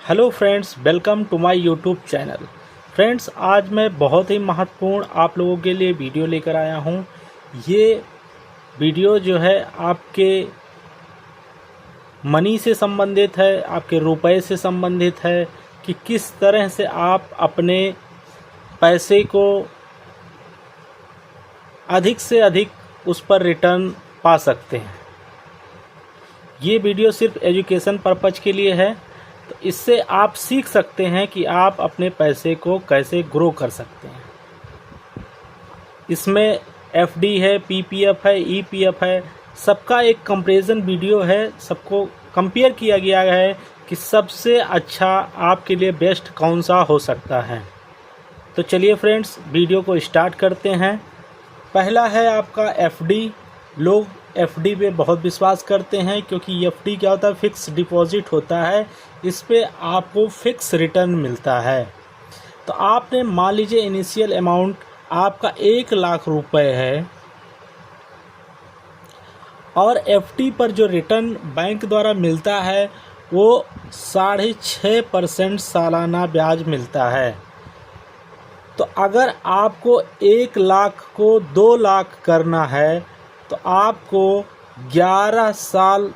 Hello friends, welcome to my YouTube channel. Friends, आज मैं बहुत ही महत्वपूर्ण आप लोगों के लिए वीडियो लेकर आया हूं। ये वीडियो जो है आपके मनी से संबंधित है, आपके रुपए से संबंधित है कि किस तरह से आप अपने पैसे को अधिक से अधिक उस पर रिटर्न पा सकते हैं। ये वीडियो सिर्फ एजुकेशन पर्पज़ के लिए है, तो इससे आप सीख सकते हैं कि आप अपने पैसे को कैसे ग्रो कर सकते हैं। इसमें एफडी है, पीपीएफ है, ईपीएफ है, सबका एक कंपैरिजन वीडियो है। सबको कंपेयर किया गया है कि सबसे अच्छा आपके लिए बेस्ट कौन सा हो सकता है। तो चलिए फ्रेंड्स, वीडियो को स्टार्ट करते हैं। पहला है आपका एफडी। लोग एफडी पे बहुत विश्वास करते हैं क्योंकि एफडी क्या होता है, फिक्स डिपॉजिट होता है। इस पे आपको फिक्स रिटर्न मिलता है। तो आपने मान लीजिए इनिशियल अमाउंट आपका 1,00,000 रुपए है और एफडी पर जो रिटर्न बैंक द्वारा मिलता है वो 6.5% सालाना ब्याज मिलता है। तो अगर आपको 1,00,000 को 2,00,000 करना है तो आपको 11 साल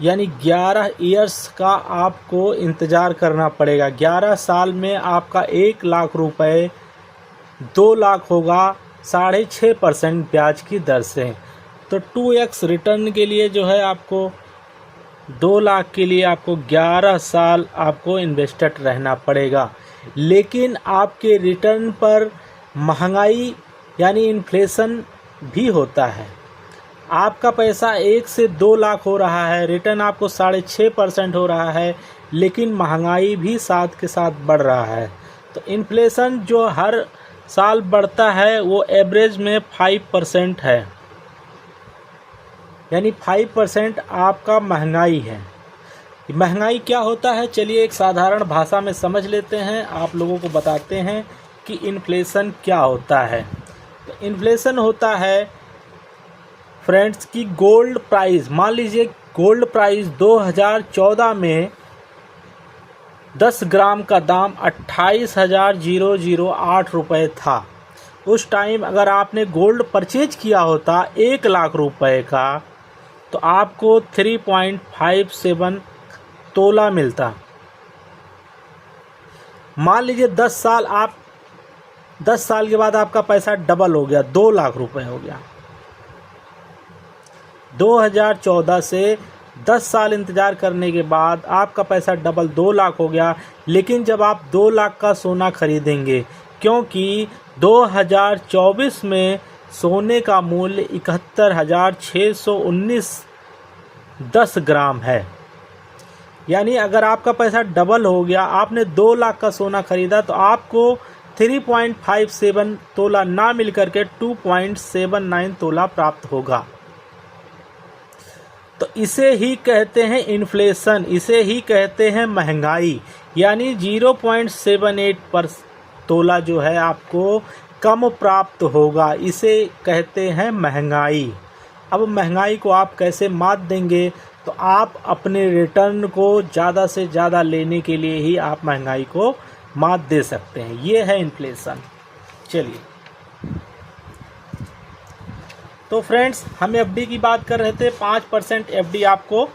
यानी 11 इयर्स का आपको इंतज़ार करना पड़ेगा। 11 साल में आपका 1,00,000 रुपए 2,00,000 होगा 6.5% ब्याज की दर से। तो 2x रिटर्न के लिए जो है आपको 2,00,000 के लिए आपको 11 साल आपको इन्वेस्टेड रहना पड़ेगा। लेकिन आपके रिटर्न पर महंगाई यानी इन्फ्लेशन भी होता है। आपका पैसा 1 से 2,00,000 हो रहा है, रिटर्न आपको 6.5% हो रहा है, लेकिन महंगाई भी साथ के साथ बढ़ रहा है। तो इन्फ्लेशन जो हर साल बढ़ता है वो एवरेज में 5% है, यानी 5% आपका महंगाई है। महंगाई क्या होता है, चलिए एक साधारण भाषा में समझ लेते हैं, आप लोगों को बताते हैं कि इन्फ्लेशन क्या होता है। तो इन्फ्लेशन होता है फ्रेंड्स की गोल्ड प्राइस, मान लीजिए गोल्ड प्राइस 2014 में 10 ग्राम का दाम 28,008 रुपये था। उस टाइम अगर आपने गोल्ड परचेज किया होता 1,00,000 रुपये का तो आपको 3.57 तोला मिलता। मान लीजिए 10 साल के बाद आपका पैसा डबल हो गया, 2,00,000 रुपये हो गया। 2014 से 10 साल इंतज़ार करने के बाद आपका पैसा डबल 2,00,000 हो गया। लेकिन जब आप 2,00,000 का सोना खरीदेंगे, क्योंकि 2024 में सोने का मूल्य 71,619 10 ग्राम है, यानी अगर आपका पैसा डबल हो गया, आपने 2,00,000 का सोना खरीदा तो आपको 3.57 तोला ना मिल करके 2.79 तोला प्राप्त होगा। तो इसे ही कहते हैं इन्फ्लेशन, इसे ही कहते हैं महंगाई, यानी 0.78 पर तोला जो है आपको कम प्राप्त होगा। इसे कहते हैं महंगाई। अब महंगाई को आप कैसे मात देंगे, तो आप अपने रिटर्न को ज़्यादा से ज़्यादा लेने के लिए ही आप महंगाई को मात दे सकते हैं। ये है इन्फ्लेशन। चलिए, तो फ्रेंड्स, हम एफडी की बात कर रहे थे। 5% एफडी आपको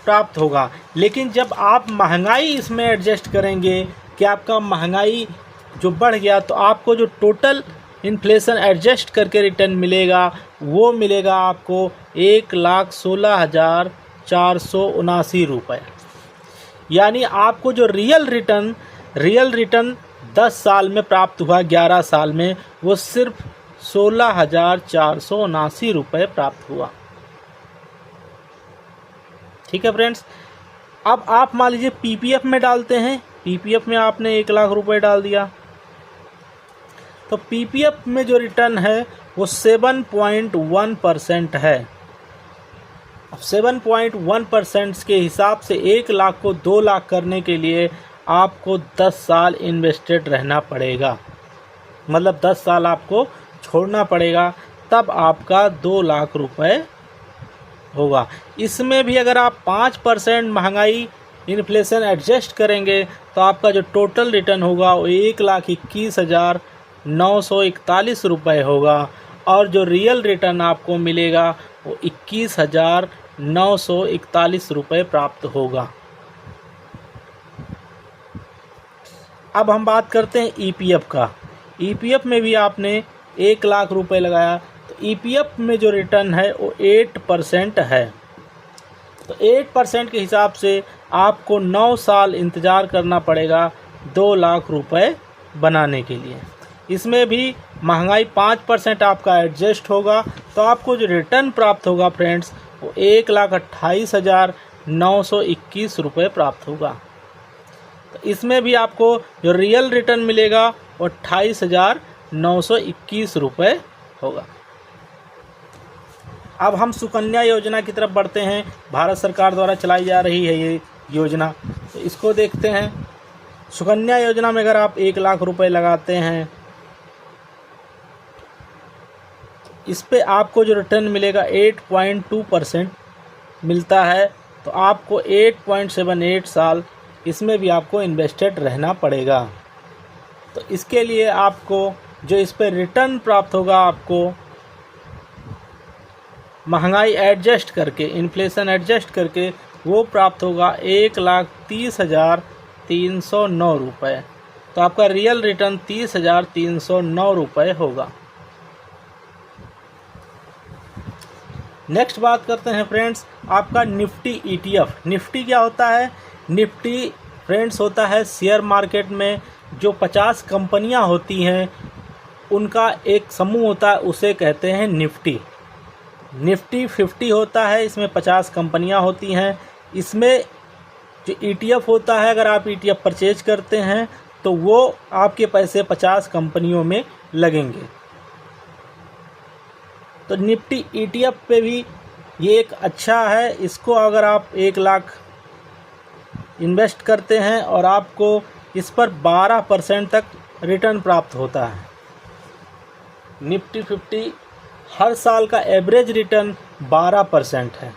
प्राप्त होगा, लेकिन जब आप महंगाई इसमें एडजस्ट करेंगे कि आपका महंगाई जो बढ़ गया तो आपको जो टोटल इन्फ्लेशन एडजस्ट करके रिटर्न मिलेगा वो मिलेगा आपको 1,16,479 रुपये। यानी आपको जो रियल रिटर्न 10 साल में प्राप्त हुआ, 11 साल में, वो सिर्फ 16,479 रुपये प्राप्त हुआ। ठीक है फ्रेंड्स। अब आप मान लीजिए पीपीएफ में डालते हैं। पीपीएफ में आपने 1,00,000 रुपये डाल दिया तो पीपीएफ में जो रिटर्न है वो 7.1% है। अब 7.1% के हिसाब से 1,00,000 को 2,00,000 करने के लिए आपको 10 साल इन्वेस्टेड रहना पड़ेगा, मतलब 10 साल आपको छोड़ना पड़ेगा, तब आपका 2,00,000 रुपये होगा। इसमें भी अगर आप 5% महंगाई इन्फ्लेशन एडजस्ट करेंगे तो आपका जो टोटल रिटर्न होगा वो 1,21,941 रुपये होगा और जो रियल रिटर्न आपको मिलेगा वो 21,941 रुपये प्राप्त होगा। अब हम बात करते हैं ईपीएफ का। ईपीएफ में भी आपने 1,00,000 रुपये लगाया तो ईपीएफ में जो रिटर्न है वो 8% है। तो 8% के हिसाब से आपको 9 साल इंतज़ार करना पड़ेगा 2,00,000 रुपये बनाने के लिए। इसमें भी महंगाई 5% आपका एडजस्ट होगा तो आपको जो रिटर्न प्राप्त होगा फ्रेंड्स वो 1,28,921 रुपये प्राप्त होगा। तो इसमें भी आपको जो रियल रिटर्न मिलेगा वो 28,921 रुपये होगा। अब हम सुकन्या योजना की तरफ बढ़ते हैं। भारत सरकार द्वारा चलाई जा रही है ये योजना, तो इसको देखते हैं। सुकन्या योजना में अगर आप 1,00,000 रुपये लगाते हैं इस पे आपको जो रिटर्न मिलेगा 8.2% मिलता है। तो आपको 8.78 साल इसमें भी आपको इन्वेस्टेड रहना पड़ेगा। तो इसके लिए आपको जो इस पे रिटर्न प्राप्त होगा आपको महंगाई एडजस्ट करके, इन्फ्लेशन एडजस्ट करके वो प्राप्त होगा 1,30,309 रुपये। तो आपका रियल रिटर्न 30,309 रुपये होगा। नेक्स्ट बात करते हैं फ्रेंड्स आपका निफ्टी ईटीएफ। निफ्टी क्या होता है? निफ्टी फ्रेंड्स होता है शेयर मार्केट में जो 50 कंपनियां होती हैं उनका एक समूह होता है, उसे कहते हैं निफ्टी। निफ्टी 50 होता है, इसमें 50 कंपनियां होती हैं। इसमें जो ईटीएफ होता है, अगर आप ईटीएफ परचेज करते हैं तो वो आपके पैसे 50 कंपनियों में लगेंगे। तो निफ्टी ईटीएफ पे भी ये एक अच्छा है। इसको अगर आप 1,00,000 इन्वेस्ट करते हैं और आपको इस पर 12% तक रिटर्न प्राप्त होता है। निफ्टी 50 हर साल का एवरेज रिटर्न 12% है।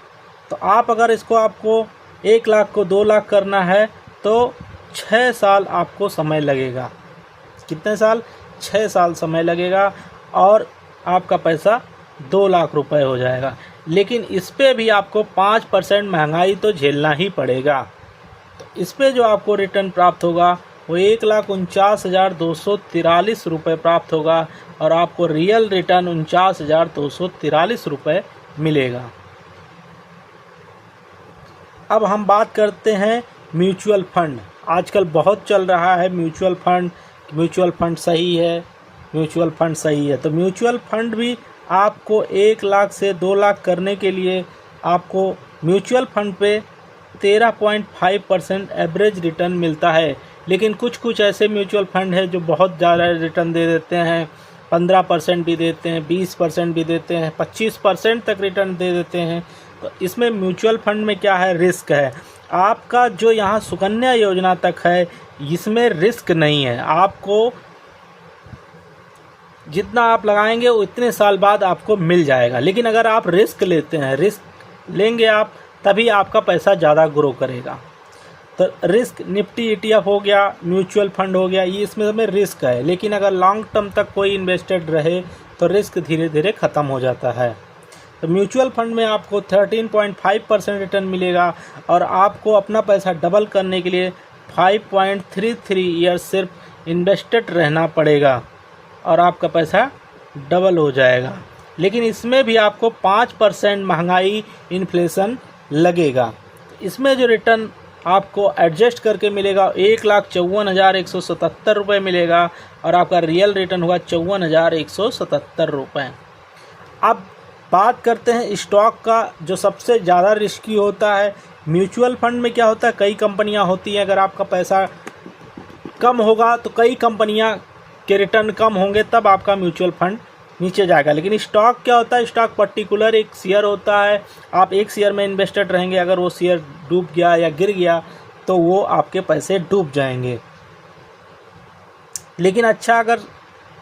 तो आप अगर इसको आपको 1,00,000 को 2,00,000 करना है तो 6 साल आपको समय लगेगा। कितने साल? 6 साल समय लगेगा और आपका पैसा 2,00,000 रुपये हो जाएगा। लेकिन इस पे भी आपको 5% महंगाई तो झेलना ही पड़ेगा। तो इस पे जो आपको रिटर्न प्राप्त होगा वो 1,49,243 रुपये प्राप्त होगा और आपको रियल रिटर्न 49,243 रुपये मिलेगा। अब हम बात करते हैं म्यूचुअल फंड। आजकल बहुत चल रहा है म्यूचुअल फंड। म्यूचुअल फंड सही है, म्यूचुअल फंड सही है। तो म्यूचुअल फंड भी आपको 1,00,000 से 2,00,000 करने के लिए आपको म्यूचुअल फंड पे 13.5% एवरेज रिटर्न मिलता है। लेकिन कुछ ऐसे म्यूचुअल फंड है जो बहुत ज़्यादा रिटर्न दे देते हैं, 15% भी देते हैं, 20% भी देते हैं, 25% तक रिटर्न दे देते हैं। तो इसमें म्यूचुअल फंड में क्या है? रिस्क है। आपका जो यहाँ सुकन्या योजना तक है इसमें रिस्क नहीं है। आपको जितना आप लगाएंगे उतने साल बाद आपको मिल जाएगा। लेकिन अगर आप रिस्क लेते हैं, रिस्क लेंगे आप तभी आपका पैसा ज़्यादा ग्रो करेगा। तो रिस्क निफ्टी ईटीएफ हो गया, म्यूचुअल फंड हो गया, ये इसमें हमें रिस्क है। लेकिन अगर लॉन्ग टर्म तक कोई इन्वेस्टेड रहे तो रिस्क धीरे धीरे ख़त्म हो जाता है। तो म्यूचुअल फंड में आपको 13.5% रिटर्न मिलेगा और आपको अपना पैसा डबल करने के लिए 5.33 ईयर्स सिर्फ इन्वेस्टेड रहना पड़ेगा और आपका पैसा डबल हो जाएगा। लेकिन इसमें भी आपको 5% महंगाई इन्फ्लेशन लगेगा। इसमें जो रिटर्न आपको एडजस्ट करके मिलेगा 1,54,177 रुपये मिलेगा और आपका रियल रिटर्न होगा 54,177 रुपये। अब बात करते हैं स्टॉक का, जो सबसे ज़्यादा रिस्की होता है। म्यूचुअल फंड में क्या होता है, कई कंपनियां होती हैं। अगर आपका पैसा कम होगा तो कई कंपनियां के रिटर्न कम होंगे, तब आपका म्यूचुअल फंड नीचे जाएगा। लेकिन स्टॉक क्या होता है? स्टॉक पर्टिकुलर एक शेयर होता है। आप एक शेयर में इन्वेस्टेड रहेंगे, अगर वो शेयर डूब गया या गिर गया तो वो आपके पैसे डूब जाएंगे। लेकिन अच्छा, अगर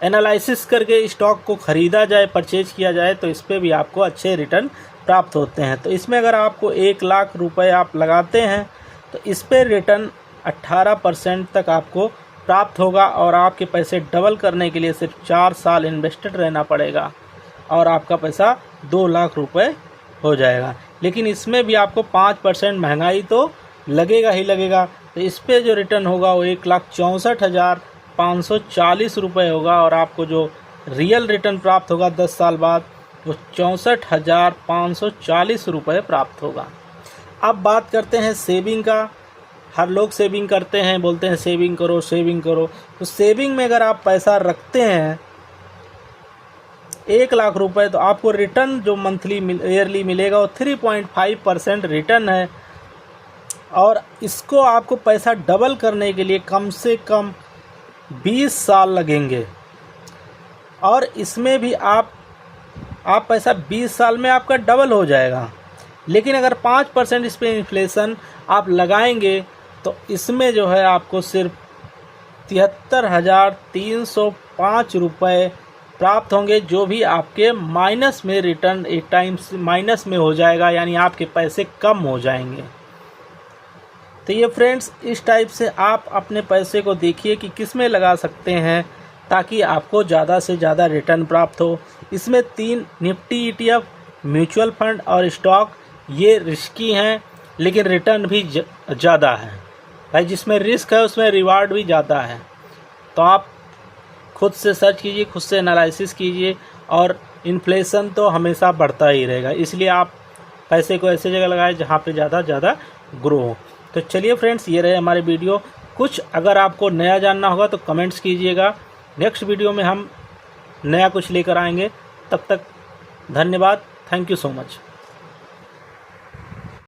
एनालिसिस करके स्टॉक को ख़रीदा जाए, परचेज किया जाए तो इस पर भी आपको अच्छे रिटर्न प्राप्त होते हैं। तो इसमें अगर आपको 1,00,000 रुपये आप लगाते हैं तो इस पे रिटर्न 18% तक आपको प्राप्त होगा और आपके पैसे डबल करने के लिए सिर्फ 4 साल इन्वेस्टेड रहना पड़ेगा और आपका पैसा 2 लाख रुपए हो जाएगा। लेकिन इसमें भी आपको 5% महंगाई तो लगेगा ही लगेगा। तो इस पे जो रिटर्न होगा वो 1,64,540 रुपये होगा और आपको जो रियल रिटर्न प्राप्त होगा 10 साल बाद वो 64,540 रुपये प्राप्त होगा। अब बात करते हैं सेविंग का। हर लोग सेविंग करते हैं, बोलते हैं सेविंग करो सेविंग करो। तो सेविंग में अगर आप पैसा रखते हैं 1 लाख रुपए तो आपको रिटर्न जो मंथली ईयरली मिलेगा वो 3.5% रिटर्न है और इसको आपको पैसा डबल करने के लिए कम से कम 20 साल लगेंगे और इसमें भी आप पैसा 20 साल में आपका डबल हो जाएगा। लेकिन अगर 5% इस पर इन्फ्लेशन आप लगाएंगे तो इसमें जो है आपको सिर्फ 73,305 रुपये प्राप्त होंगे, जो भी आपके माइनस में रिटर्न एक टाइम माइनस में हो जाएगा, यानी आपके पैसे कम हो जाएंगे। तो ये फ्रेंड्स, इस टाइप से आप अपने पैसे को देखिए कि किस में लगा सकते हैं ताकि आपको ज़्यादा से ज़्यादा रिटर्न प्राप्त हो। इसमें 3 निफ्टी ETF, म्यूचुअल फंड और स्टॉक, ये रिस्की हैं लेकिन रिटर्न भी ज़्यादा है। भाई जिसमें रिस्क है उसमें रिवार्ड भी ज़्यादा है। तो आप खुद से सर्च कीजिए, खुद से एनालिसिस कीजिए और इन्फ्लेशन तो हमेशा बढ़ता ही रहेगा, इसलिए आप पैसे को ऐसे जगह लगाएं जहाँ पे ज़्यादा ग्रो हो। तो चलिए फ्रेंड्स, ये रहे हमारे वीडियो। कुछ अगर आपको नया जानना होगा तो कमेंट्स कीजिएगा। नेक्स्ट वीडियो में हम नया कुछ लेकर आएंगे। तब तक धन्यवाद। Thank you so much.